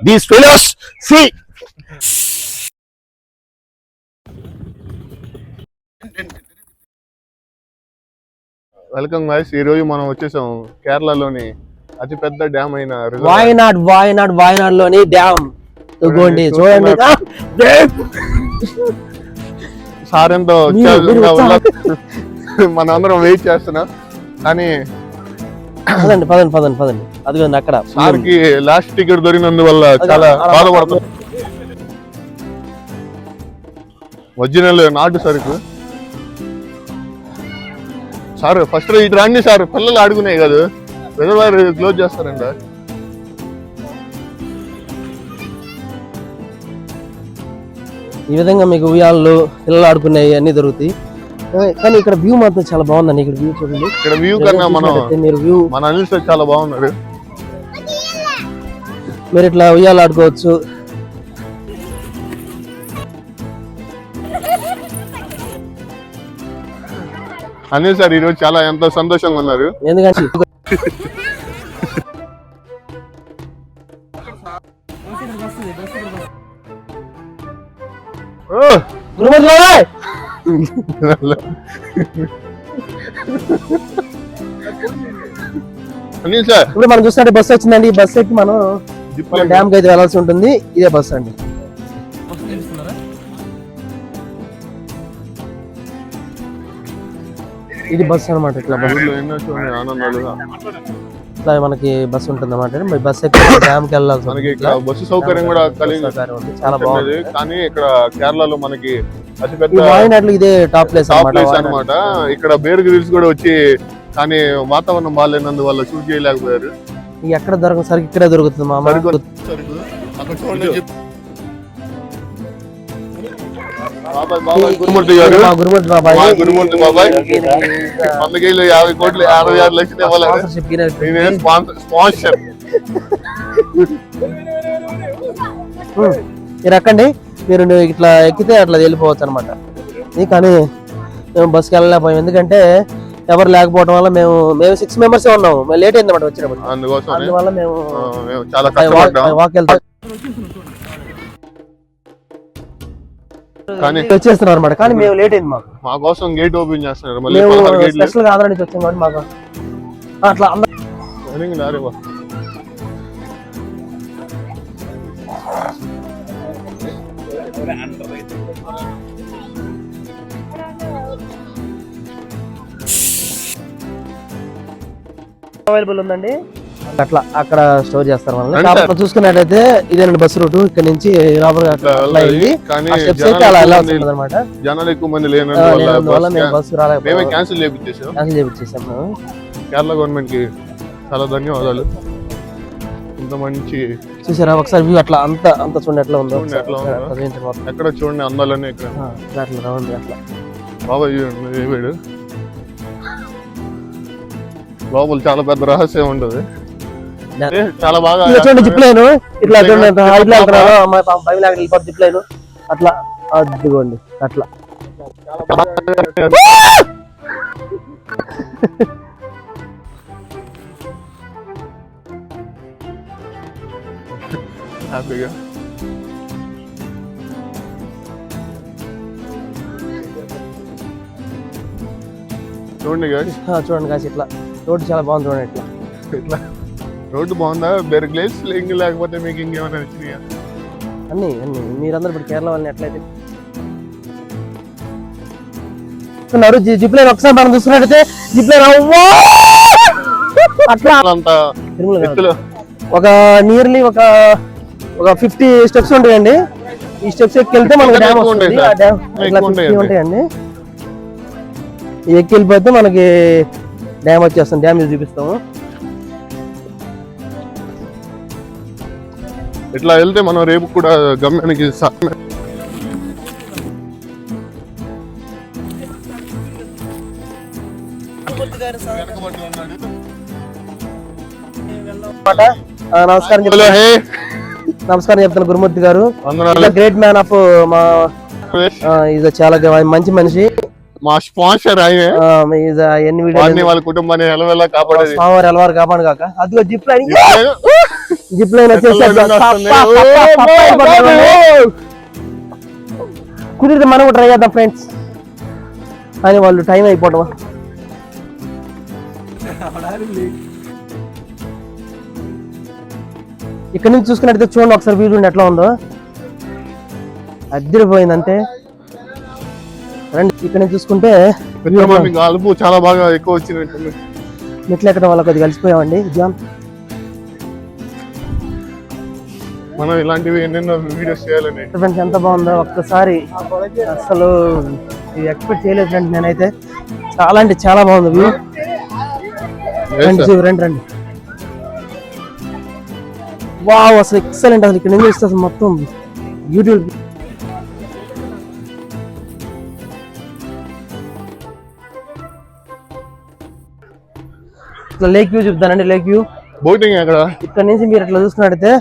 These fellows, see. Welcome guys. ఈ రోజు మనం వచ్చేసాం కేరళలోని అతిపెద్ద డ్యామ్ అయిన వాయనాడ్ లోని డ్యామ్ చూడండి. సార్ ఎంతో మనందరం వెయిట్ చేస్తున్నాం కానీ పదండి అదిగోండి అక్కడ సార్కి లాస్ట్ టికెట్ దొరికినందువల్ల చాలా బాధపడుతుంది. ఒరిజినల్ నాటు సరుకు. సార్ ఫస్ట్ ఇటు రండి సార్, పిల్లలు ఆడుకునే కాదు, రిజర్వాయర్ క్లోజ్ చేస్తారంట. ఈ విధంగా మీకు ఉయ్యాళ్ళు పిల్లలు ఆడుకునేవి అన్ని దొరుకుతాయి. కానీ ఇక్కడ వ్యూ మాత్రం చాలా బాగుందండి. ఇక్కడ వ్యూ చూడండి. ఇక్కడ వ్యూ కన్నా మన అనిల్ సార్ చాలా బాగున్నారు. మీరు ఇట్లా ఉయ్యాలు ఆడుకోవచ్చు. అనిల్ సార్ ఈరోజు చాలా ఎంతో సంతోషంగా ఉన్నారు. ఎందుకంటే అనిల్ సార్ ఇప్పుడు మనం చూస్తుంటే బస్సు వచ్చిందండి. ఈ బస్సు ఎక్కి మనం డ్యామ్ కి అయితే వెళ్ళాల్సి ఉంటుంది. ఇదే బస్సు అండి. ఇది బస్సు అనమాట. ఇట్లా ఇట్లా మనకి బస్సు ఉంటుంది అన్నమాట. బస్సు ఎక్కి డ్యామ్ కి వెళ్ళాల్సి మనకి బస్సు సౌకర్యం కూడా చాలా బాగుంది. కానీ ఇక్కడ కేరళలో మనకి అతిపెద్ద వాయనాడ్లో ఇదే టాప్ ప్లేస్ అనమాట. ఇక్కడ బేర్ గ్రిల్స్ కూడా వచ్చి కానీ వాతావరణం బాగాలేనందువల్ల షూట్ చేయలేకపోయారు. ఎక్కడ దొరకదు సరికి ఇక్కడే దొరుకుతుంది మా గురుమూర్తి గారు. గురుమూర్తి బాబాయ్ 100,50 కోట్లు 66 లక్షలు ఇవ్వాలి. స్పాన్సర్ మీరు ఎక్కండి. మీరు ఇట్లా ఎక్కితే అట్లా వెళ్ళిపోవచ్చు అనమాట. కానీ మేము బస్కి వెళ్ళలేకపోయాం. ఎందుకంటే ఎవరు లేకపోవడం వల్ల మేము 6 మెంబర్స్ ఉన్నాము. మేము లేట్ అయింది అన్నమాట వచ్చినప్పుడు. అందువల్ల మేము వాక్ వెళ్తాం వచ్చేస్తున్నాం అనమాట. కానీ మేము లేట్ అయింది. మా కోసం గేట్ ఓపెన్ చేస్తున్నారు. స్పెషల్ గా ఆంధ్ర నుంచి వచ్చాం కాబట్టి మాకు అట్లా అవైలబుల్ ఉందండి. అట్లా అక్కడ స్టోర్ చేస్తారు మనల్ని. చూసుకున్నట్టయితే ఇదేనండి బస్సు రూట్. ఇక్కడ నుంచి అనమాట. జనాలు ఎక్కువ మంది లేనందువల్ల మేము బస్సు రాలేకపోయాం. క్యాన్సిల్ చేయించేసాం. కేరళ గవర్నమెంట్ కి చాలా ధన్యవాదాలు. ఇంత మంచి చూసారా ఒకసారి వ్యూ అట్లా అంత చూడండి ఎట్లా ఉందో. ఎక్కడ చూడండి అందాలన్నీ ఇక్కడ అట్లా రావండి. అట్లా బాబాయ్ వీడు లోపల చాలా పెద్ద రహస్యం ఉంటుంది. చాలా బాగా చూడండి జిప్లైన్ ఇట్లా చూడండి జిప్లైన్ అట్లా అదిగోండి అట్లా హ్యాపీగా చూడండి కాసి ఇట్లా రోడ్డు చాలా బాగుంది. చూడండి ఇట్లా రోడ్డు బాగుందా? బెర్ గ్లేస్ లేకపోతే మీకు ఇంకేమైనా నచ్చినాయా? అన్ని మీరందరూ ఇప్పుడు కేరళ వాళ్ళని ఎట్లయితే జిప్లైన్ ఒకసారి మనం చూసుకున్నట్టయితే జిప్లైన్ అట్లా ఒక నియర్లీ ఒక 50 స్టెప్స్ ఉంటాయండి. ఈ స్టెప్స్ ఎక్కి వెళ్తే మనకి డ్యామ్ ఉంటాయండి. ఎక్కి వెళ్ళిపోతే మనకి డ్యామ్ వచ్చేస్తాం. డ్యామ్ చూపిస్తాము. ఇట్లా వెళ్తే మనం రేపు కూడా గమ్యానికి నమస్కారం చెప్తాను గురుమూర్తి గారు. గ్రేట్ మ్యాన్ ఆఫ్ మా ఇది చాలా మంచి మనిషి. మా స్పాన్సర్ ఆయన ఎన్ని వాడిని వీడియోలు వాళ్ళ కుటుంబాన్ని ఎలవెలా కాపాడేది. స్వామివారు ఎలవారు కాపాడు కాక అదిగో జిప్ లైన్ కుదిరితే మనం కూడా ట్రై చేద్దాం ఫ్రెండ్స్. కానీ వాళ్ళు టైం అయిపోవటం. ఇక్కడ నుంచి చూసుకున్నట్టయితే చూడండి ఒకసారి వ్యూ చూడండి ఎట్లా ఉందో, అద్దరిపోయింది అంతే. రండి ఇక్కడ నుంచి చూసుకుంటే మీకు అలుపు చాలా బాగా ఎక్కువ వచ్చినట్టుంది. మెట్లు ఎక్కడం వల్ల కొద్దిగా కలిసిపోయామండి. జాన్ మనం ఇలాంటివి ఎన్నెన్నో వీడియోస్ చేయాలని. ఫ్రెండ్స్ ఎంత బాగుందో ఒక్కసారి, అసలు ఇది ఎక్స్పెక్ట్ చేయలేదు ఫ్రెండ్స్ నేనైతే. చాలా అంటే చాలా బాగుంది వ్యూ. రండి రండి రండి. వావ్ అసలు ఎక్సలెంట్. అసలు ఇక్కడ నుంచి చూస్తే అసలు మొత్తం యూట్యూబ్ ఇట్లా లేక్ వ్యూ చెప్తానండి. లేక్ వ్యూ బోటింగ్ అక్కడ ఇక్కడ నుంచి మీరు ఇట్లా చూసుకున్నట్టయితే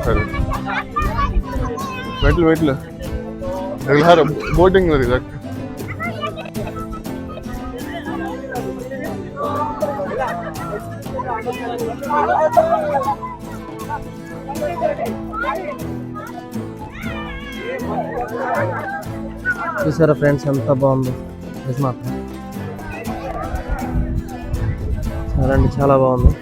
సరే మెట్లు బోటింగ్ అది చూసారా ఫ్రెండ్స్ ఎంత బాగుందో. మాత్రం చాలా అంటే చాలా బాగుంది.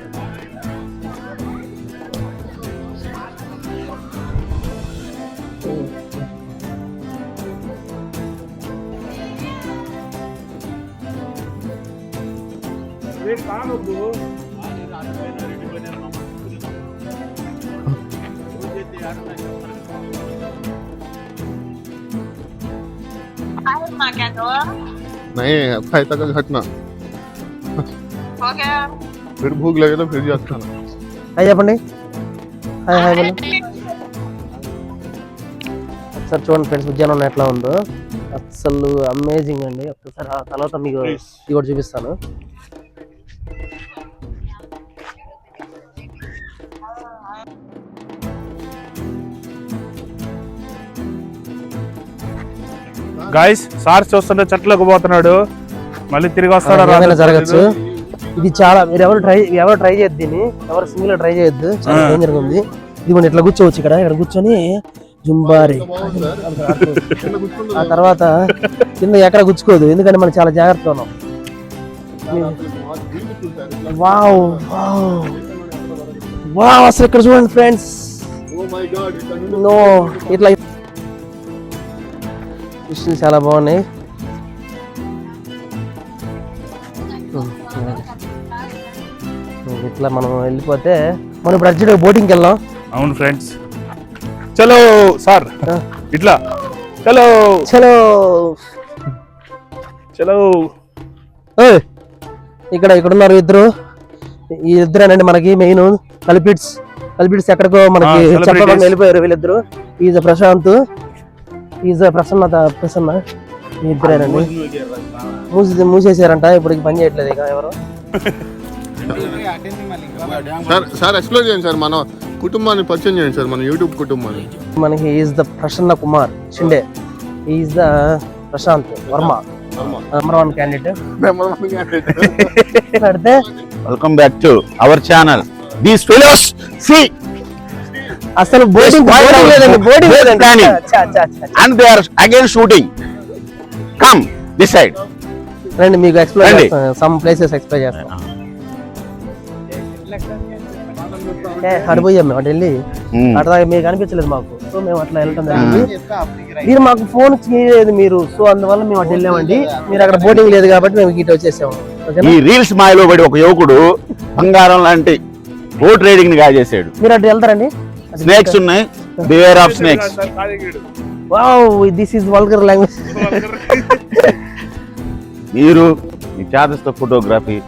नहीं खाए तक घटना फिर भूख लगे तो फिर जाता ना. హాయ్ చెప్పండి. హాయ్ హాయ్ బోలో. ఒకసారి చూడండి ఫ్రెండ్స్ ఉద్యానవనం ఎట్లా ఉందో, అసలు అమేజింగ్ అండి. ఒకసారి ఆ తర్వాత మీకు ఇది కూడా చూపిస్తాను. గాయ్స్ సార్ చూస్తుంటే చెట్లకు పోతున్నాడు, మళ్ళీ తిరిగి వస్తాడు. ఏమైనా జరగచ్చు. ఇది చాలా మీరు ఎవరు ట్రై చేయొద్దు దీన్ని, ఎవరు సింగిల్ ట్రై చేయొద్దు. చాలా డేంజర్ గా ఉంది. ఇది మనం ఇట్లా కూర్చోవచ్చు. ఇక్కడ కూర్చొని జుంబారి, ఆ తర్వాత కింద ఎక్కడ గుచ్చుకోదు, ఎందుకంటే మనం చాలా జాగ్రత్తగా ఉన్నాం. వావ్ వావ్ వావ్ అసలు ఇక్కడ చూడండి ఫ్రెండ్స్. నో ఇట్లా విషయాలు చాలా బాగున్నాయి. ఇట్లా మనం వెళ్ళిపోతే మనం ఇప్పుడు అర్జెంట్గా బోటింగ్కి వెళ్ళాం. అవును ఫ్రెండ్స్, చలో సార్ ఇట్లా చలో చలో చలో. ఇక్కడ ఉన్నారు ఇద్దరు. ఈ ఇద్దరేనండి మనకి మెయిన్ కల్పిట్స్ ఎక్కడికో మనకి చెప్పకుండా వెళ్ళిపోయారు వీళ్ళిద్దరు. Is Prashant, is Prasanna. ఈ ఇద్దరేనండి. మూసేసారంట, ఇప్పుడు పని చేయట్లేదు ఇక ఎవరు. సార్ ఎక్స్ప్లెయిన్ చేయండి సార్, మన కుటుంబాన్ని పరిచయం చేయండి సార్, మన యూట్యూబ్ కుటుంబాన్ని. మనకి is the Prasanna Kumar Shinde, is the Prashant Varma, number 1 candidate. Welcome back to our channel. These fellows see అసలు బోటింగ్ లేదండి. And they are again shooting. Come this side. రండి మీకు ఎక్స్ప్లెయిన్ చేస్తాను, సమ్ ప్లేసెస్ ఎక్స్ప్లెయిన్ చేస్తాను. అడిపోయాం మేము, అటు వెళ్ళి అట్లా మీకు అనిపించలేదు మాకు, సో మేము అట్లా వెళ్ళటం జరిగింది. మీరు మాకు ఫోన్ చేయలేదు మీరు, సో అందువల్ల మేము అటు వెళ్ళామండి. మీరు అక్కడ బోటింగ్ లేదు కాబట్టి మేము ఇటు వచ్చేసాము. ఈ రీల్స్ మాయలో పడి ఒక యువకుడు బంగారం లాంటి బోట్ రైడింగ్ ని కాజేసాడు. మీరు అటు వెళ్తారండి. స్నేక్స్ ఉన్నాయి, beware of snakes. Wow this is vulgar language. మీరు మీ చేతస్థ ఫోటోగ్రఫీ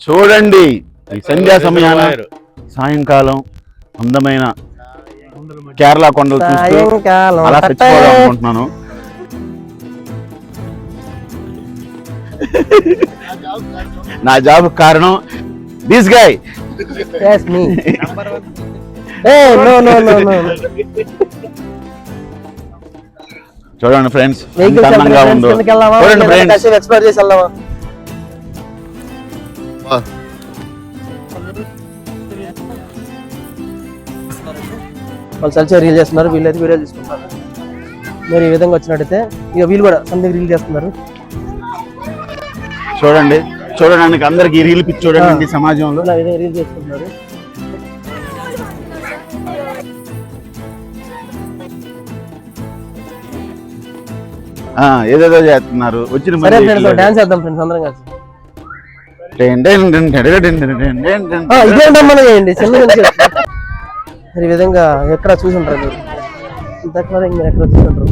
చూడండి. ఈ సంధ్యా సమయాన సాయంకాలం అందమైన కేరళ కొండలు చూస్తూ అలా తెచ్చుకోవాలనుకుంటున్నాను. నా జాబ్ కారణం this guy. Yes, me. Hey, no. చూడండి ఫ్రెండ్స్, Vehicles ఎంత అందంగా friends ఉందో. కిందకి వెళ్దామా? చూడండి లేదా ఫ్రెండ్స్, కాసేపు explore చేసి వెళ్దామా? వాళ్ళు సెల్ఫీ రీల్ చేస్తున్నారు, వీళ్ళైతే వీడియో తీసుకుంటారు. మీరు ఈ విధంగా వచ్చినట్టయితే ఇక వీళ్ళు కూడా సంథింగ్ రీల్ చేస్తున్నారు. చూడండి చూడడానికి అందరికి రీల్ పిచ్చి చూడండి ఈ సమాజంలో. ఇలా విధంగా రీల్ చేసుకుంటున్నారు. ఏదేదో చేస్తున్నారు. వచ్చిన సరే ఫ్రెండ్స్, డాన్స్ చేద్దాం ఫ్రెండ్స్ అందరం కలిసి. ఇదే మనం చేయండి చిన్న. మరి ఈ విధంగా ఎక్కడ చూసుంటారు మీరు? ఇంతకుముందు మీరు ఎక్కడ చూసుంటారు?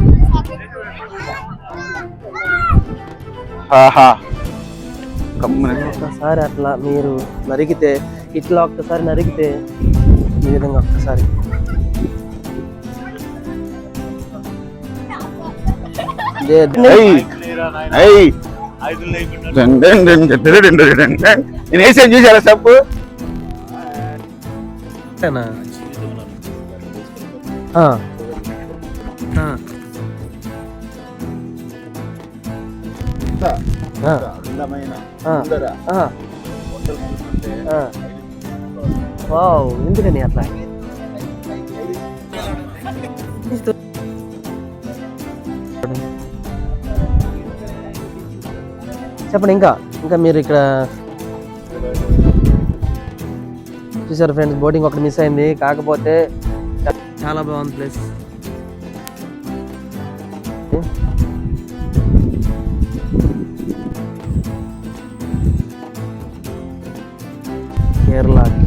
ఒక్కసారి అట్లా మీరు నరికితే, ఇట్లా ఒక్కసారి నరికితే ఈ విధంగా ఒక్కసారి నేను వేసాను చూసారా తప్పు. ఎందుకని అట్లా? చెప్పండి. ఇంకా మీరు ఇక్కడ చూసారు ఫ్రెండ్స్, బోటింగ్ ఒకటి మిస్ అయింది. కాకపోతే చాలా బాగుంది ప్లేస్.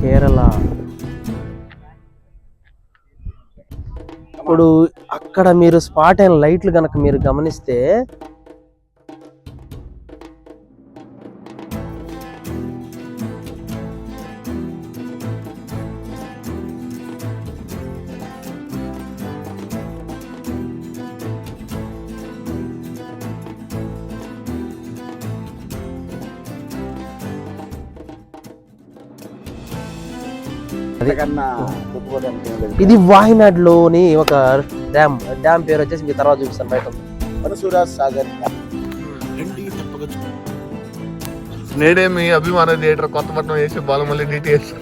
కేరళ. ఇప్పుడు అక్కడ మీరు స్పాట్ అయిన లైట్లు కనుక మీరు గమనిస్తే ఇది వాహినాడ్లోని ఒక డ్యామ్ పేరు వచ్చేసి మీ తర్వాత చూపిస్తాను. బయట నేడే మీ అభిమాన థియేటర్ కొత్తపట్నం వేసి బాలమల్లి డీటెయిల్స్.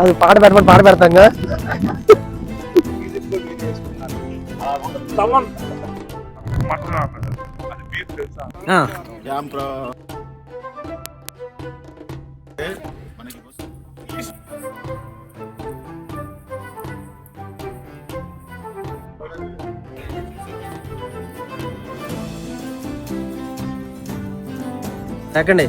అది పాట పెడతాం. ఎక్కండి.